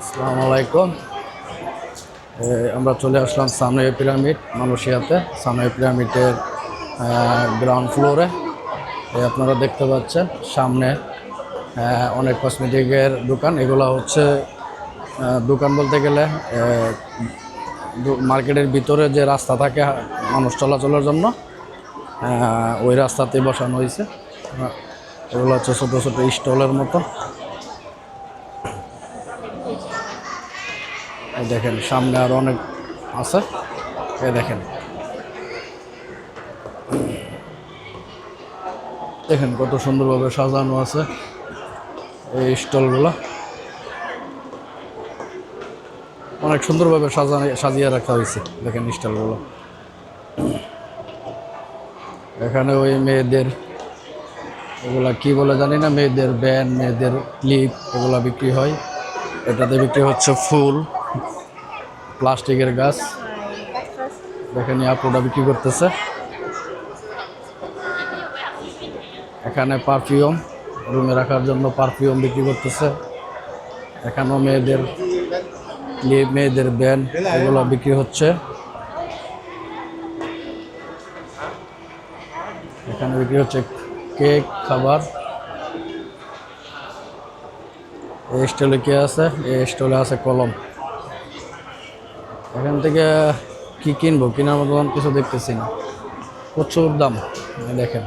আসসালামু আলাইকুম। আমরা চলে আসলাম সানওয়ে পিরামিড মালয়েশিয়াতে। সানওয়ে পিরামিডের গ্রাউন্ড ফ্লোরে আপনারা দেখতে পাচ্ছেন সামনে অনেক কসমেটিকের দোকান। এগুলো হচ্ছে দোকান বলতে গেলে মার্কেটের ভিতরে যে রাস্তা থাকে মানুষ চলাচলের জন্য, ওই রাস্তাতেই বসানো হয়েছে। এগুলো হচ্ছে ছোটো ছোটো স্টলের মতো। দেখেন সামনে আরো অনেক আছে। দেখেন দেখেন কত সুন্দরভাবে সাজানো আছে এই স্টলগুলো। অনেক সুন্দরভাবে সাজিয়ে রাখা হয়েছে। দেখেন স্টলগুলো। এখানে ওই মেয়েদের এগুলা কি বলে জানি না, মেয়েদের ব্যান্ড, মেয়েদের ক্লিপ এগুলা বিক্রি হয়। এটাতে বিক্রি হচ্ছে ফুল, প্লাস্টিকের গাছ। দেখেন আপুটা বিক্রি করতেছে। এখানে পারফিউম, রুমে রাখার জন্য পারফিউম বিক্রি করতেছে। এখানেও মেয়েদের ক্লিপ, মেয়েদের ব্যান্ড এগুলো বিক্রি হচ্ছে। এখানে বিক্রি হচ্ছে কেক, খাবার। এই স্টলে কে আছে? এই স্টলে আছে কলম। এখান থেকে কি কিনবো, কেনার মতো কিছু দেখতেছি না, প্রচুর দাম। দেখেন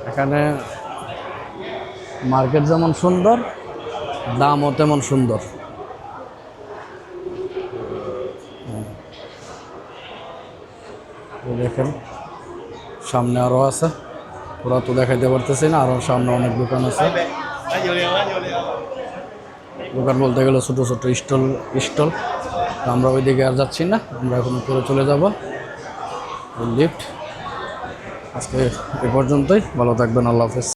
এখানে মার্কেট যেমন সুন্দর, দামও তেমন সুন্দর। দেখেন সামনে আরও আছে, ওরা তো দেখাইতে পারতেছি না। আরও সামনে অনেক দোকান আছে। দোকান বলতে গেলে ছোটো ছোটো স্টল। আমরা ওইদিকে আর যাচ্ছি না, আমরা এখন উপরে চলে যাব। লিফট। আজকে এ পর্যন্তই। ভালো থাকবেন। আল্লাহ হাফেজ।